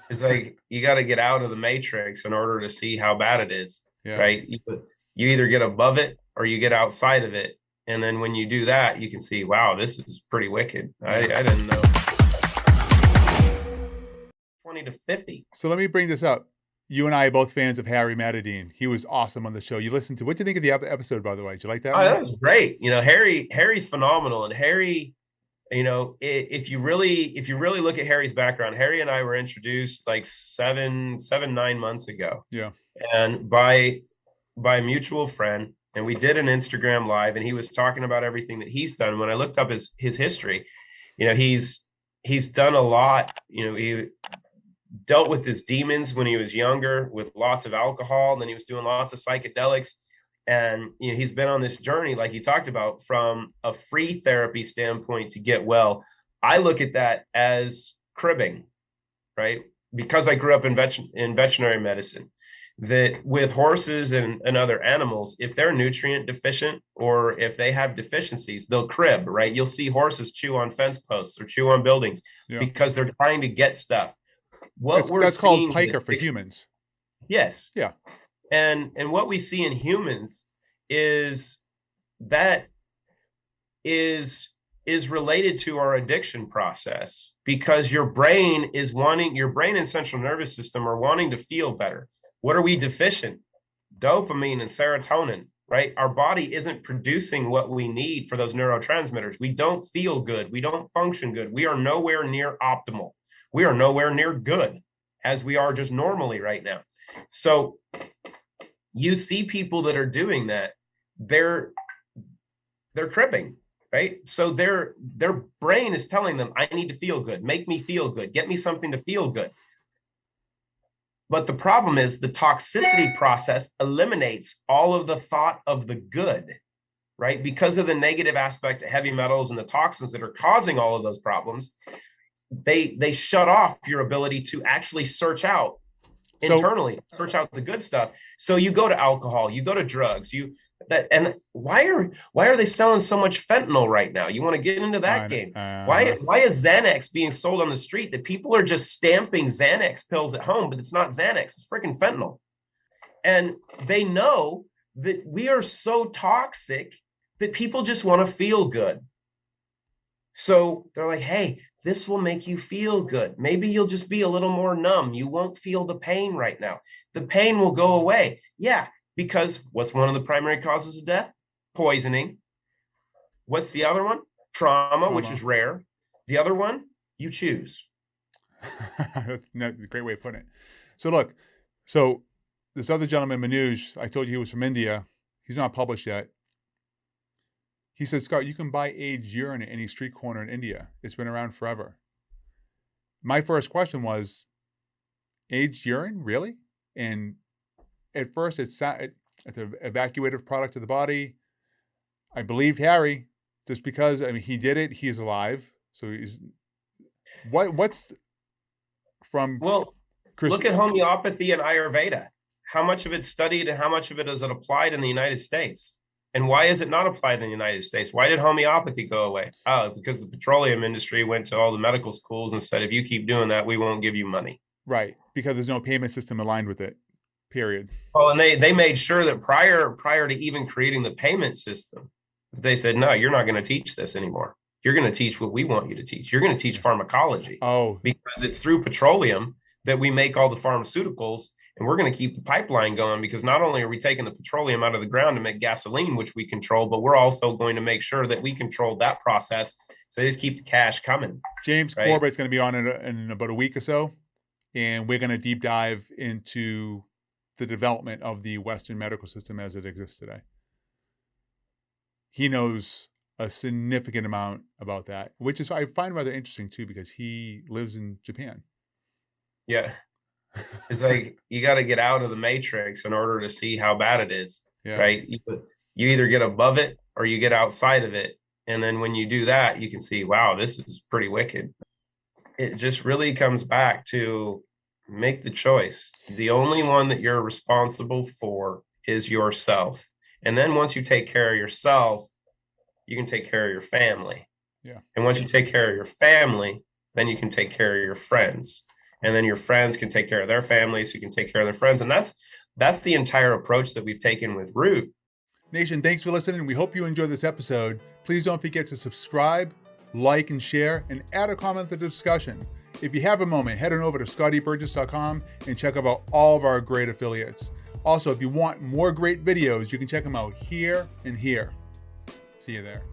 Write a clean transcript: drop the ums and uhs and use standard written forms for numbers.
It's like you got to get out of the matrix in order to see how bad it is, Yeah. right? You either get above it or you get outside of it. And then when you do that, you can see, wow, this is pretty wicked. I Yeah. didn't know 20 to 50. So let me bring this up. You and I are both fans of Harry Matadine. He was awesome on the show. You listened to what do you think of the episode, by the way? Did you like that Oh, one? that was great. Harry's phenomenal. And Harry, if you really look at Harry's background, Harry and I were introduced like 9 months ago, Yeah. and by a mutual friend, and we did an Instagram live, and he was talking about everything that he's done. When I looked up his history, he's done a lot. He dealt with his demons when he was younger with lots of alcohol, and then he was doing lots of psychedelics. And he's been on this journey, like he talked about, from a free therapy standpoint to get well. I look at that as cribbing, right? Because I grew up in veterinary medicine, that with horses and other animals, if they're nutrient deficient or if they have deficiencies, they'll crib, right? You'll see horses chew on fence posts or chew on buildings Yeah. because they're trying to get stuff. What we're That's called seeing, piker for humans. yes, Yeah. and what we see in humans is that is related to our addiction process, because your brain and central nervous system are wanting to feel better. What are we deficient? Dopamine and serotonin, right? Our body isn't producing what we need for those neurotransmitters. We don't feel good. We don't function good. We are nowhere near optimal. We are nowhere near good as we are just normally right now. So you see people that are doing that, they're cribbing, right? So their brain is telling them, I need to feel good, make me feel good, get me something to feel good. But the problem is the toxicity process eliminates all of the thought of the good, right? Because of the negative aspect of heavy metals and the toxins that are causing all of those problems, they shut off your ability to actually search out internally, search out the good stuff. So you go to alcohol, you go to drugs, and why are they selling so much fentanyl right now? You want to get into that game? Why is Xanax being sold on the street that people are just stamping Xanax pills at home, but it's not Xanax, it's freaking fentanyl. And they know that we are so toxic that people just want to feel good. So they're like, hey, this will make you feel good. Maybe you'll just be a little more numb. You won't feel the pain right now. The pain will go away. Yeah, because what's one of the primary causes of death? Poisoning. What's the other one? Trauma, which is rare. The other one, you choose. That's a great way of putting it. So look, so this other gentleman, Manoj, I told you he was from India. He's not published yet. He said, Scott, you can buy aged urine at any street corner in India. It's been around forever. My first question was, aged urine, really? And at first, it's an evacuative product of the body. I believed Harry, just because, I mean, he did it. He's alive. So he's, what's from... Well, look at homeopathy and Ayurveda. How much of it's studied and how much of it is it applied in the United States? And why is it not applied in the United States? Why did homeopathy go away? Oh, because the petroleum industry went to all the medical schools and said, if you keep doing that, we won't give you money. Right, because there's no payment system aligned with it, period. Well, and they made sure that prior to even creating the payment system, they said, no, you're not going to teach this anymore. You're going to teach what we want you to teach. You're going to teach pharmacology. Oh. Because it's through petroleum that we make all the pharmaceuticals. And we're going to keep the pipeline going, because not only are we taking the petroleum out of the ground to make gasoline, which we control, but we're also going to make sure that we control that process. So they just keep the cash coming. James Corbett's going to be on in about a week or so, and we're going to deep dive into the development of the Western medical system as it exists today. He knows a significant amount about that, which is I find rather interesting too, because he lives in Japan. Yeah. It's like you got to get out of the matrix in order to see how bad it is, right? You either get above it or you get outside of it. And then when you do that, you can see, wow, this is pretty wicked. It just really comes back to make the choice. The only one that you're responsible for is yourself. And then once you take care of yourself, you can take care of your family. Yeah. And once you take care of your family, then you can take care of your friends. and then your friends can take care of their families, who can take care of their friends. And that's the entire approach that we've taken with Root. Nation, thanks for listening. We hope you enjoyed this episode. Please don't forget to subscribe, like, and share, and add a comment to the discussion. If you have a moment, head on over to scottyburgess.com and check out all of our great affiliates. Also, if you want more great videos, you can check them out here and here. See you there.